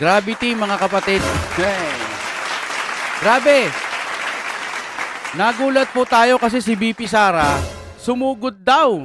Gravity, mga kapatid. Hey. Grabe. Nagulat po tayo kasi si BP Sara sumugod daw.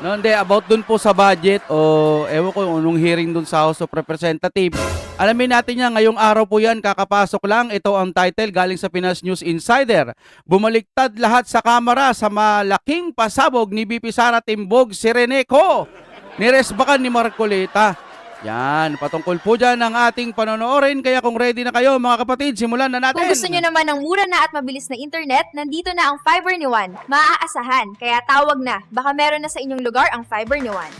No, hindi, about dun po sa budget o ewan ko nung hearing dun sa House of Representatives. Alamin natin yan, ngayong araw po yan, kakapasok lang. Ito ang title galing sa Pinas News Insider. Bumaliktad lahat sa kamera sa malaking pasabog ni BP Sara Timbog Sireneco. Niresbakan ni Marcoleta. Yan, patungkol po dyan ang ating panonoorin. Kaya kung ready na kayo mga kapatid, simulan na natin. Kung gusto nyo naman ng mura na at mabilis na internet, nandito na ang Fiber ni Juan. Maaasahan, kaya tawag na. Baka meron na sa inyong lugar ang Fiber ni Juan.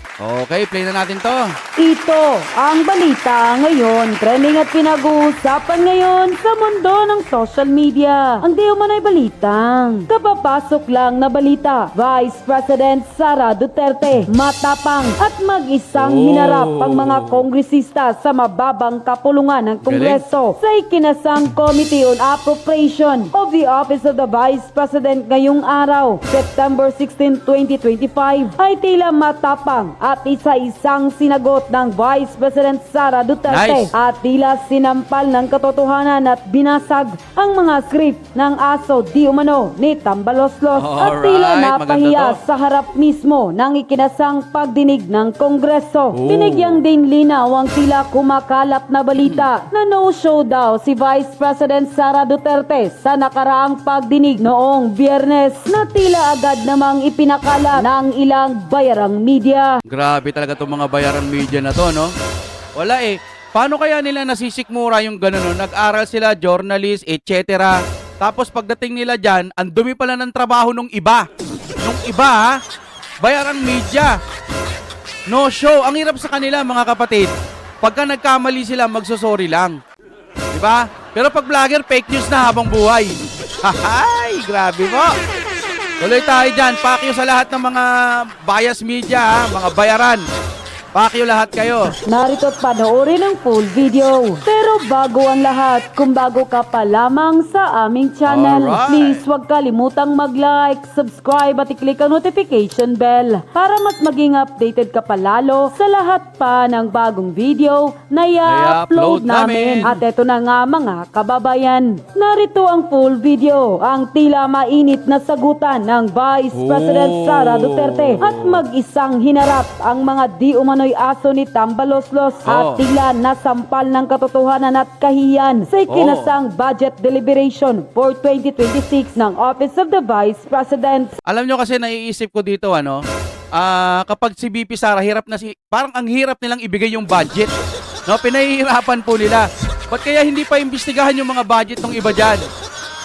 Okay, play na natin to. Ito ang balita ngayon. Trending at pinag-uusapan ngayon sa mundo ng social media. Ang di umano'y balitang kapapasok lang na balita. Vice President Sara Duterte matapang at mag-isang hinarap ang mga kongresista sa mababang kapulungan ng Kongreso sa ikinasang Committee on Appropriation of the Office of the Vice President ngayong araw, September 16, 2025, ay tila matapang at isa-isang sinagot ng Vice President Sara Duterte at tila sinampal ng katotohanan at binasag ang mga script ng aso di umano ni Tambaloslos at tila napahiya sa harap mismo ng ikinasang pagdinig ng Kongreso. Binigyang din linaw ang tila kumakalap na balita na no-show daw si Vice President Sara Duterte sa nakaraang pagdinig noong Biyernes na tila agad namang ipinakala ng ilang bayarang media. Grabe talaga itong mga bayarang media na to, no? Wala eh. Paano kaya nila nasisikmura yung gano'n, no? Nag-aral sila, journalist, etc. Tapos pagdating nila dyan, ang dumi pala ng trabaho nung iba. Nung iba, ha? Bayarang media. No show. Ang hirap sa kanila, mga kapatid. Pagka nagkamali sila, magsosorry lang. Diba? Pero pag vlogger, fake news na habang buhay. Hahay! Grabe mo. Tuloy tayo dyan. Pakyo sa lahat ng mga bias media, ha? Mga bayaran. Pakyo lahat kayo. Narito at panoorin ang full video. Pero bago ang lahat, kung bago ka pa lamang sa aming channel, Alright. please huwag kalimutang mag-like, subscribe at i-click ang notification bell para mas maging updated ka pa lalo sa lahat pa ng bagong video na i-upload namin. At eto na nga mga kababayan, narito ang full video, ang tila mainit na sagutan ng Vice President Sara Duterte at mag-isang hinarap ang mga di umano'y aso ni Tambaloslos at tila nasampal ng katotohanan at kahiyan sa ikinasang budget deliberation for 2026 ng Office of the Vice President. Alam nyo kasi naiisip ko dito, ano, kapag si BP Sara, parang ang hirap nilang ibigay yung budget. No, pinahihirapan po nila. Ba't kaya hindi pa imbestigahan yung mga budget ng iba dyan?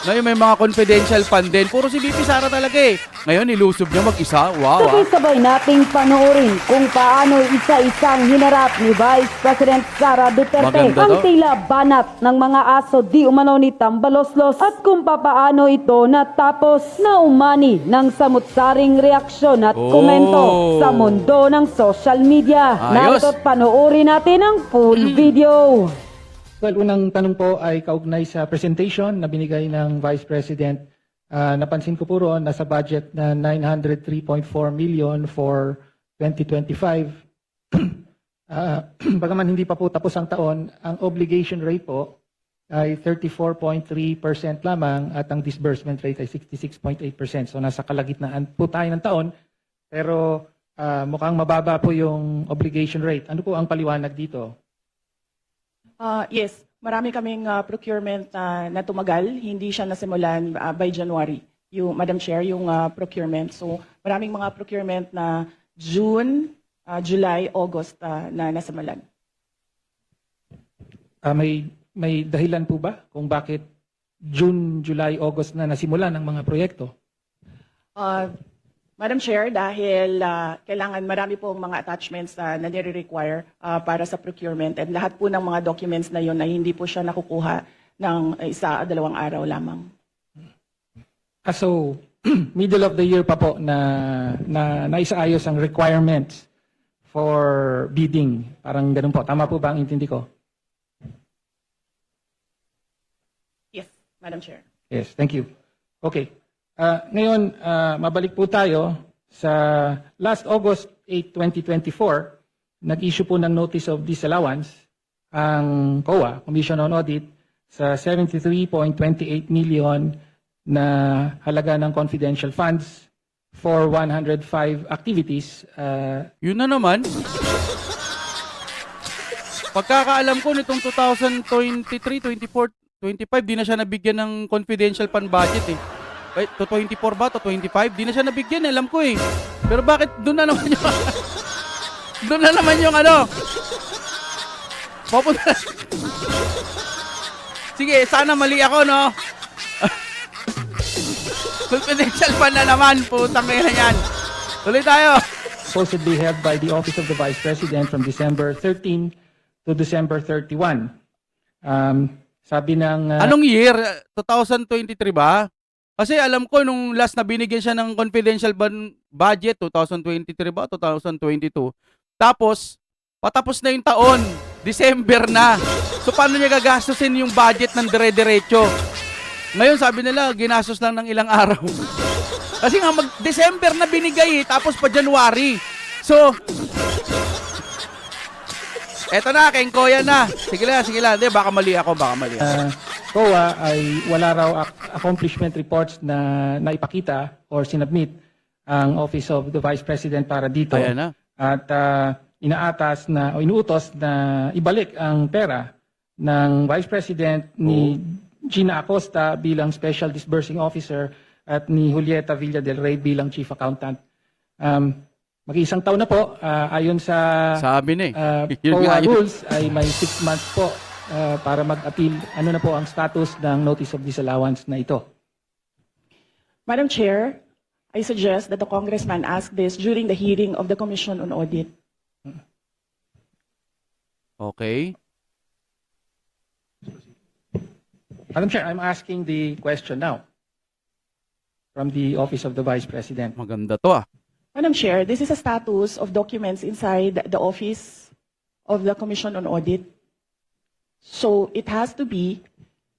No, yung may mga confidential fund din. Puro si BP Sara talaga eh. Ngayon, nilusob niya mag-isa. Wow. Sabay-sabay nating panoorin kung paano isa-isang hinarap ni Vice President Sara Duterte Maganda ang to. tila banat ng mga aso di umano ni Tambaloslos at kung papaano ito natapos na umani ng samut-saring reaksyon at komento sa mundo ng social media. Ayos. Narito't panoorin natin ang full video. Well, unang tanong po ay kaugnay sa presentation na binigay ng Vice President. Napansin ko po roon, nasa budget na 903.4 million for 2025. Bagaman hindi pa po tapos ang taon, ang obligation rate po ay 34.3% lamang at ang disbursement rate ay 66.8%. So nasa kalagitnaan po tayo ng taon, pero mukhang mababa po yung obligation rate. Ano po ang paliwanag dito? Yes, marami kaming procurement na tumagal. Hindi siya nasimulan by January, Madam Chair, yung procurement. So maraming mga procurement na June, July, August na nasimulan. May dahilan po ba kung bakit June, July, August na nasimulan ang mga proyekto? Madam Chair, dahil kailangan marami po mga attachments na nire-require para sa procurement and lahat po ng mga documents na yun ay hindi po siya nakukuha ng isa o dalawang araw lamang. So, middle of the year pa po na naisaayos ang requirements for bidding. Parang ganun po. Tama po ba ang intindi ko? Yes, Madam Chair. Yes, thank you. Okay. Ngayon, mabalik po tayo sa last August 8, 2024, nag-issue po ng Notice of Disallowance ang COA, Commission on Audit, sa 73.28 million na halaga ng confidential funds for 105 activities. Yun na naman. Pagkakaalam ko nitong 2023, 24, 25, di na siya nabigyan ng confidential fund budget eh. Wait, to 24 ba? To 25? Di na siya nabigyan, alam ko eh. Pero bakit doon na naman yung... doon na naman yung ano? Papunta. Sige, sana mali ako, no? Confidential fund na naman, putang ina yan. Tuloy tayo. Supposedly held by the Office of the Vice President from December 13 to December 31. Sabi ng... Anong year? 2023 ba? Kasi alam ko nung last na binigyan siya ng confidential budget, 2023 ba? 2022. Tapos, patapos na yung taon. December na. So, paano niya gagastusin yung budget ng dire-diretso? Ngayon, sabi nila, ginastos lang ng ilang araw. Kasi nga, December na binigay tapos pa January. So, eto na, Kengkoya na. Sige lang. Hindi, baka mali ako. COA ay wala raw accomplishment reports na naipakita or sinubmit ang Office of the Vice President para dito. Ayan na. At inaatas na o inuutos na ibalik ang pera ng Vice President ni Gina Acosta bilang Special Disbursing Officer at ni Julieta Villa del Rey bilang Chief Accountant. Mag-iisang taon na po, ayon sa Sabi na eh. Yun COA nga yun. rules ay may 6 months po para mag-appeal. Ano na po ang status ng Notice of Disallowance na ito? Madam Chair, I suggest that the congressman ask this during the hearing of the Commission on Audit. Okay. Madam Chair, I'm asking the question now from the Office of the Vice President. Maganda to ah. Madam Chair, this is a status of documents inside the Office of the Commission on Audit. So it has to be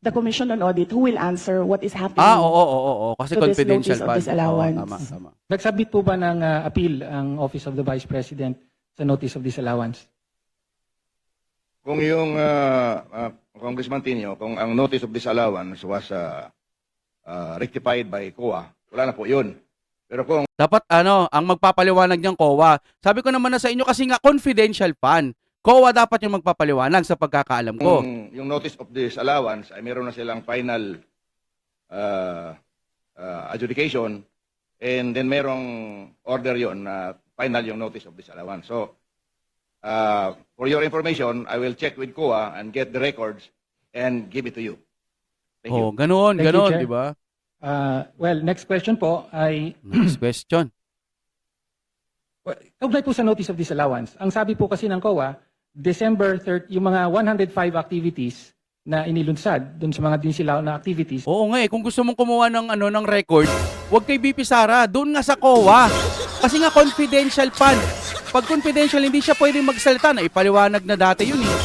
the Commission on Audit who will answer what is happening. Oo. Kasi to this confidential notice of fund. disallowance. Oo, tama. Nagsubmit po ba ng appeal ang Office of the Vice President sa Notice of Disallowance? Kung yung Congressman Tinio, kung ang notice of disallowance was rectified by COA, wala na po yun. Pero kung Dapat ang magpapaliwanag niyang COA. Sabi ko naman na sa inyo kasi nga confidential fund. COA dapat yung magpapaliwanag sa pagkakaalam ko. yung notice of disallowance ay meron na silang final adjudication and then merong order yon na final yung notice of disallowance. So, for your information, I will check with COA and get the records and give it to you. Thank you. Ganoon, Thank you, Chair. di ba? Well, next question po ay Next question. kaugnay po sa Notice of Disallowance. Ang sabi po kasi ng COA, December 30, yung mga 105 activities na inilunsad dun sa mga dinisilaw na activities, Oo nga kung gusto mong kumuha ng record, huwag kay BP Sara, doon nga sa COA. Kasi nga confidential fund. Pag confidential, hindi siya pwedeng magsalita na ipaliwanag na dati yun eh.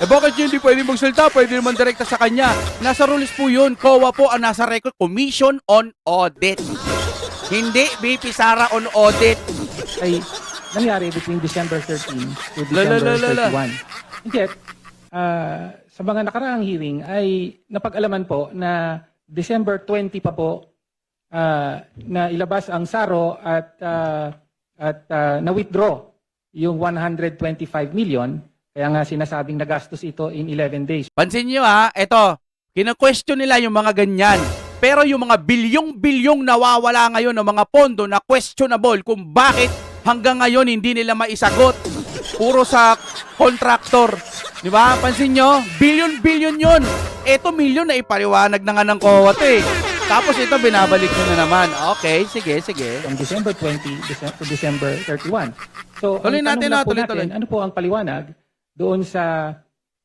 Bakit yun hindi pwedeng magsalita? Pwede naman direkta sa kanya. Nasa rules po yun. COA po ang nasa record. Commission on Audit. Hindi BP Sara on Audit. ay nangyari between December 13 to December 31. And yet, sa mga nakaraang hearing ay napag-alaman po na December 20 pa po na ilabas ang SARO at na-withdraw yung 125 million. Kaya nga sinasabing nagastos ito in 11 days. Pansin nyo eto, kina-question nila yung mga ganyan. Pero yung mga bilyong-bilyong nawawala ngayon ng mga pondo na questionable kung bakit hanggang ngayon hindi nila maisagot. Puro sa contractor. Di ba? Pansin nyo, bilyon-bilyon yun. Ito milyon na ipaliwanag na nga ng COA to eh. Tapos ito binabalik nyo na naman. Okay, sige. From December 20 to December 31. So, Tuloy ang natin tanong lang po tuloy. natin, ano po ang paliwanag doon sa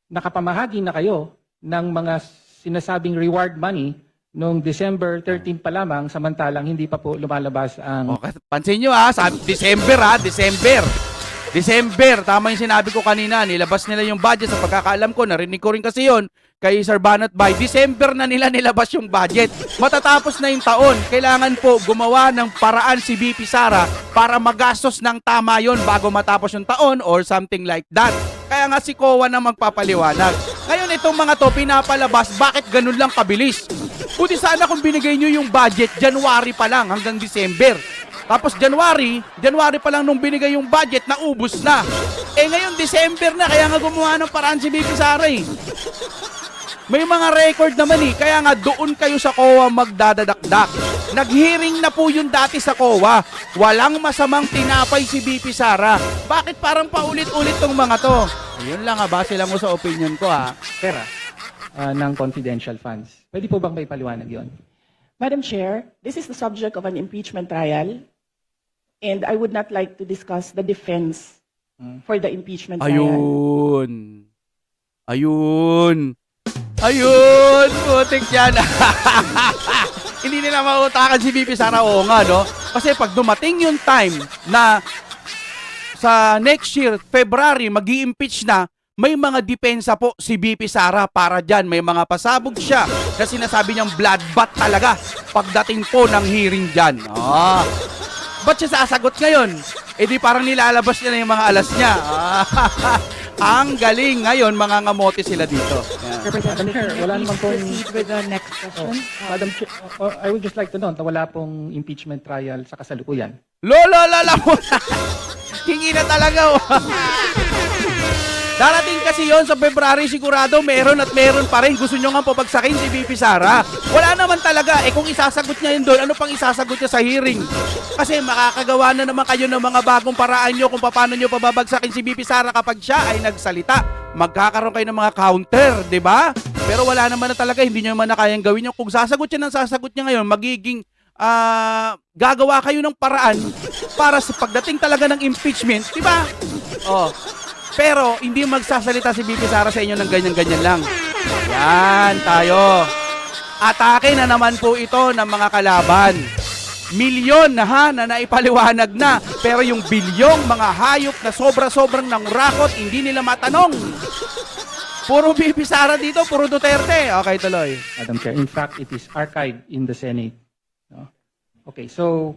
nakapamahagi na kayo ng mga sinasabing reward money noong December 13 pa lamang samantalang hindi pa po lumalabas ang... Okay, pansin nyo sabi, December. December, tama yung sinabi ko kanina, nilabas nila yung budget. Sa pagkakaalam ko, narinig ko rin kasi yon kay Sir Banat Bay. December na nila nilabas yung budget. Matatapos na yung taon. Kailangan po gumawa ng paraan si BP Sara para magastos ng tama yon bago matapos yung taon or something like that. Kaya nga si COA na magpapaliwanag. Ngayon itong mga to pinapalabas, bakit ganun lang kabilis? Buti sana kung binigay nyo yung budget, January pa lang hanggang December. Tapos January pa lang nung binigay yung budget, naubos na. Eh ngayon December na, kaya nga gumawa ng paraan si BP Sara eh. May mga record naman eh, kaya nga doon kayo sa COA magdadadakdak. Nag-hearing na po yun dati sa COA. Walang masamang tinapay si BP Sara. Bakit parang paulit-ulit tong mga to? Ayun lang ha, base lang mo sa opinion ko ha. Pera ng confidential funds. Pwede po bang may paliwanag yon? Madam Chair, this is the subject of an impeachment trial, and I would not like to discuss the defense for the impeachment trial. Ayun, putik yan. Hindi nila mautakan si BP Sara, oo nga, no? Kasi pag dumating yung time na sa next year, February, mag-i-impeach na, may mga depensa po si BP Sara para dyan. May mga pasabog siya na sinasabi niyang bloodbath talaga pagdating po ng hearing dyan. Ba't siya sasagot ngayon? Eh di parang nilalabas niya na yung mga alas niya. Ang galing. Ngayon, mga ngamote sila dito. Yan. Madam Chair, wala naman pong... Proceed with the next question. Madam Chair, I would just like to know, wala pong impeachment trial sa kasalukuyan. Lala mo na. Hingi na talaga. Darating kasi yon sa February, sigurado meron at meron pa rin. Gusto nyo nga papagsakin si BP Sara. Wala naman talaga. Eh kung isasagot niya yun doon, ano pang isasagot niya sa hearing? Kasi makakagawa na naman kayo ng mga bagong paraan nyo kung paano nyo pababagsakin si BP Sara kapag siya ay nagsalita. Magkakaroon kayo ng mga counter, di ba? Pero wala naman na talaga, hindi nyo naman na kayang gawin nyo. Kung sasagot siya ng sasagot niya ngayon, magiging gagawa kayo ng paraan para sa pagdating talaga ng impeachment, di ba? Oh. Pero hindi magsasalita si BP Sara sa inyo ng ganyan-ganyan lang. Yan tayo. Atake na naman po ito ng mga kalaban. Milyon na naipaliwanag na. Pero yung bilyong mga hayop na sobra-sobrang nangurakot, hindi nila matanong. Puro BP Sara dito, puro Duterte. Okay, tuloy. Madam Chair, in fact, it is archived in the Senate. No? Okay, so,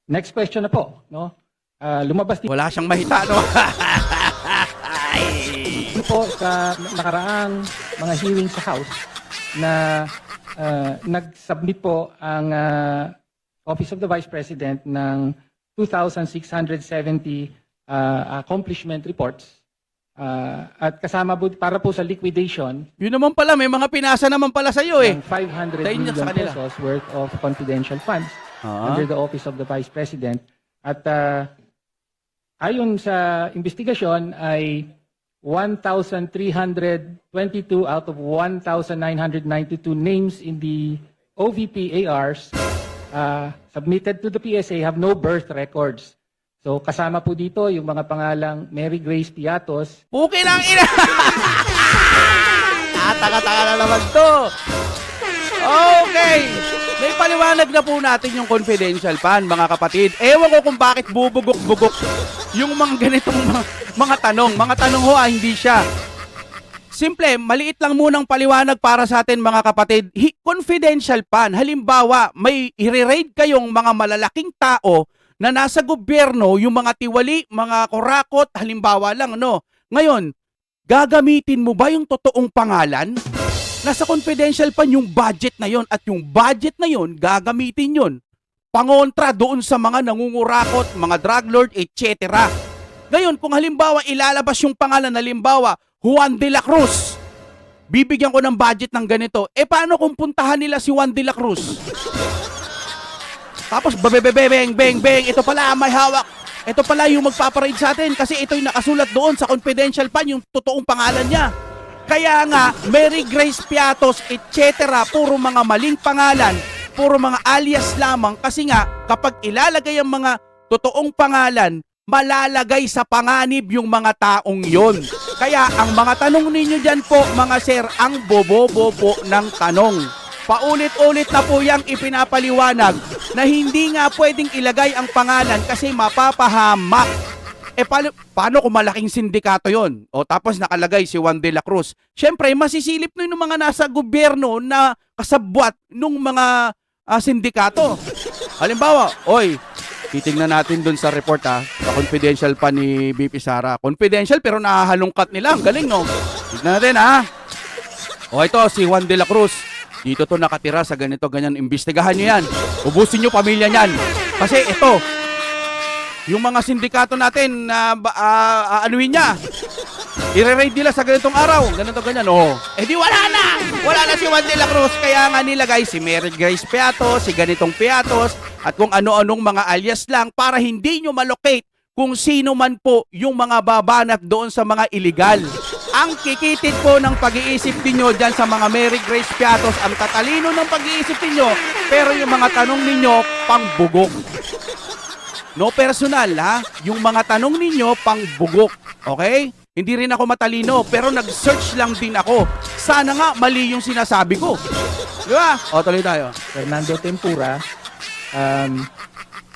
next question na po. No? Lumabas din Wala siyang mahita, no? po sa nakaraang mga hearing sa House na nag-submit po ang Office of the Vice President ng 2,670 accomplishment reports at kasama po para po sa liquidation Yun naman pala, may mga pinasa naman pala sa'yo eh. ng 500 Sa inyo, million sa kanila. pesos worth of confidential funds under the Office of the Vice President. At ayon sa investigasyon ay 1,322 out of 1,992 names in the OVP ARs submitted to the PSA have no birth records. So kasama po dito yung mga pangalang Mary Grace Piatos, Puki lang ina! Taka-taka na naman to. Okay. May paliwanag na po natin yung confidential fund, mga kapatid. Ewan ko kung bakit bubugok-bugok yung mga ganitong mga tanong. Mga tanong ho, hindi siya. Simple, maliit lang munang paliwanag para sa atin, mga kapatid. Confidential fund, halimbawa, may i-raid kayong mga malalaking tao na nasa gobyerno, yung mga tiwali, mga kurakot, halimbawa lang, no? Ngayon, gagamitin mo ba yung totoong pangalan? Nasa confidential pa yung budget na yon at yung budget na yon gagamitin yon pangontra doon sa mga nangungurakot, mga drug lord, etc. Ngayon, kung halimbawa ilalabas yung pangalan, halimbawa Juan de la Cruz, bibigyan ko ng budget ng ganito, paano kung puntahan nila si Juan de la Cruz? Tapos bang, ito pala may hawak. Ito pala yung magpaparade sa atin kasi ito'y nakasulat doon sa confidential fund, yung totoong pangalan niya. Kaya nga, Mary Grace Piatos, etc., puro mga maling pangalan, puro mga alias lamang kasi nga, kapag ilalagay ang mga totoong pangalan, malalagay sa panganib yung mga taong yon. Kaya ang mga tanong ninyo dyan po, mga sir, ang bobo po ng tanong. Paulit-ulit na po yang ipinapaliwanag na hindi nga pwedeng ilagay ang pangalan kasi mapapahamak. paano kung malaking sindikato yon? O tapos nakalagay si Juan de la Cruz. Siyempre, masisilip nun yung mga nasa gobyerno na kasabwat nung mga sindikato. Halimbawa, oy, titingnan natin dun sa report confidential pa ni BP Sara. Confidential pero nahahalungkat nila. Ang galing, no? Tignan natin, O ito, si Juan de la Cruz. Dito to nakatira sa ganito, ganyan. Imbestigahan nyo yan. Ubusin nyo pamilya niyan. Kasi ito, yung mga sindikato natin na aanuin niya. I-raid nila sa ganitong araw. Ganito, ganyan. Di wala na. Wala na si Juan de la Cruz. Kaya nga nilagay si Mary Grace Piatos, si ganitong Piatos, at kung ano-anong mga alias lang para hindi nyo malocate kung sino man po yung mga babanat doon sa mga illegal. Ang kikitid po ng pag-iisip ninyo dyan sa mga Mary Grace Piatos, ang tatalino ng pag-iisip ninyo, pero yung mga tanong ninyo, pangbugok. No personal, yung mga tanong ninyo, pangbugok. Okay? Hindi rin ako matalino, pero nag-search lang din ako. Sana nga mali yung sinasabi ko. Di ba? Tuloy tayo. Fernando Tempura,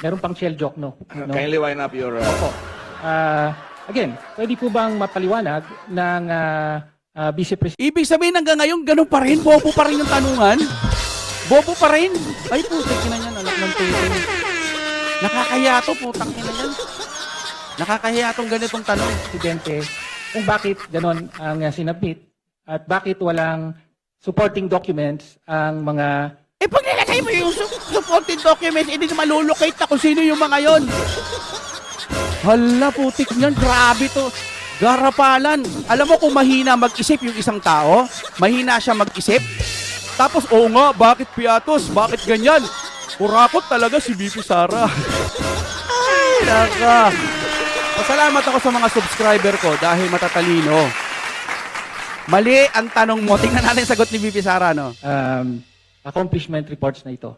meron pang shell joke, no? Kindly wind up your... Again, pwede po bang mapaliwanag ng Vice President Ibig sabihin hanggang ngayon, ganun pa rin? Bobo pa rin yung tanungan? Bobo pa rin? Ay, putik na yan, anak ng tuto. Nakakahiya to, putang ina yan. Nakakahiya tong ganitong tanong. kung bakit ganon ang sinabit at bakit walang supporting documents ang mga Pag nilagay mo yung supported documents, hindi na malulocate na kung sino yung mga yon. Hala, putik niyan. Grabe to. Garapalan. Alam mo kung mahina mag-isip yung isang tao? Mahina siya mag-isip? Tapos, oo nga, bakit Piatos? Bakit ganyan? Kurakot talaga si BP Sara. Ay, naka. Pasalamat ako sa mga subscriber ko dahil matatalino. Mali ang tanong mo. Tingnan natin sagot ni BP Sara, no? accomplishment reports na ito.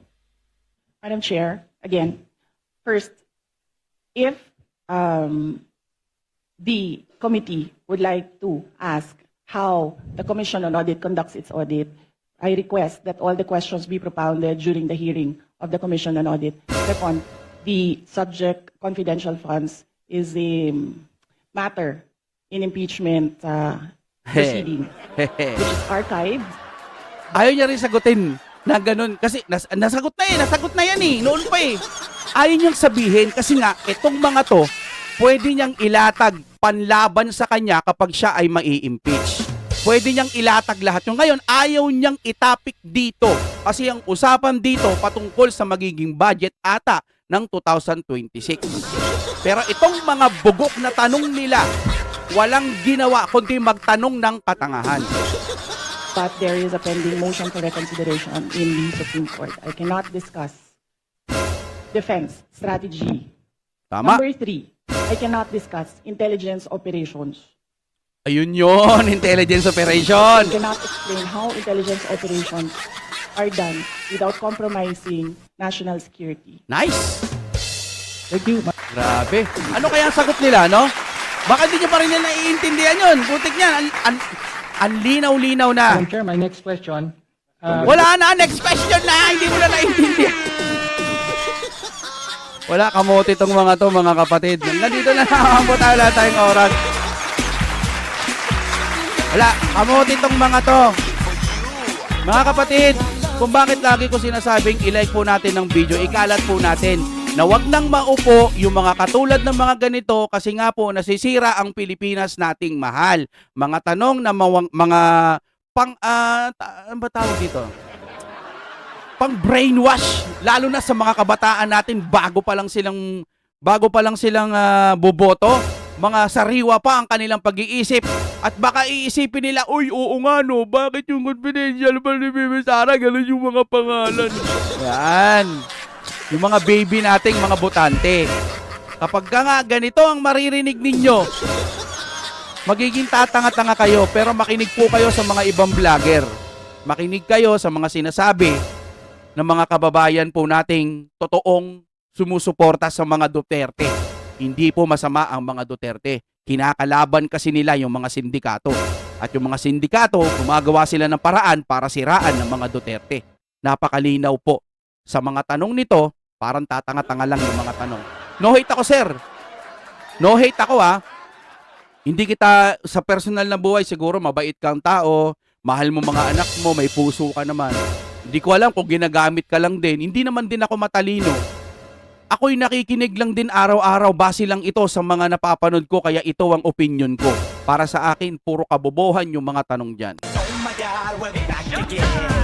Madam Chair, again, first, if the committee would like to ask how the Commission on Audit conducts its audit, I request that all the questions be propounded during the hearing of the Commission on Audit. Second, the subject confidential funds is a matter in impeachment proceeding, which is archived. Ayaw niya rin sagutin na ganun. Kasi nasagot na yan eh. Noon pa eh. Ayaw niyang sabihin kasi nga, itong mga to, pwede niyang ilatag panlaban sa kanya kapag siya ay mai-impeach. Pwede niyang ilatag lahat. Yung ngayon, ayaw niyang itapik dito. Kasi ang usapan dito patungkol sa magiging budget ata ng 2026. Pero itong mga bugok na tanong nila, walang ginawa kundi magtanong ng katangahan. But there is a pending motion for reconsideration in the Supreme Court. I cannot discuss defense strategy. Tama? Number 3, I cannot discuss intelligence operations. Ayun yun, intelligence operation. I cannot explain how intelligence operations are done without compromising national security. Nice. Thank you. Grabe. Ano kaya ang sagot nila, no? Baka di nyo pa rin nila naiintindihan yun. Putik niyan. Ang linaw-linaw na. Madam Chair, my next question. Wala na. Next question na. Hindi mo na naiintindihan. Wala, kamote itong mga to, mga kapatid. Nandito na nakakambot tayo lahat tayong oras. Wala, kamote itong mga to. Mga kapatid, kung bakit lagi ko sinasabing i-like po natin ng video, ikalat po natin na wag nang maupo yung mga katulad ng mga ganito kasi nga po nasisira ang Pilipinas nating mahal. Mga tanong na mga ano ba tawag dito? Pang brainwash lalo na sa mga kabataan natin bago pa lang silang boboto. Mga sariwa pa ang kanilang pag-iisip at baka iisipin nila, uy, oo nga no, bakit yung confidential pa ni Bibi Sara, ganun yung mga pangalan. Yan. Yung mga baby nating mga botante. Kapag nga ganito ang maririnig ninyo, magiging tatanga-tanga kayo, pero makinig po kayo sa mga ibang vlogger. Makinig kayo sa mga sinasabi ng mga kababayan po nating totoong sumusuporta sa mga Duterte. Hindi po masama ang mga Duterte. Kinakalaban kasi nila yung mga sindikato. At yung mga sindikato, gumagawa sila ng paraan para siraan ng mga Duterte. Napakalinaw po. Sa mga tanong nito, parang tatanga-tanga lang yung mga tanong. No hate ako, sir. No hate ako Hindi kita sa personal na buhay siguro mabait kang tao, mahal mo mga anak mo, may puso ka naman. Hindi ko alam kung ginagamit ka lang din. Hindi naman din ako matalino. Ako'y nakikinig lang din araw-araw, base lang ito sa mga napapanood ko, kaya ito ang opinion ko. Para sa akin, puro kabobohan yung mga tanong dyan. Oh my God, we'll be back again.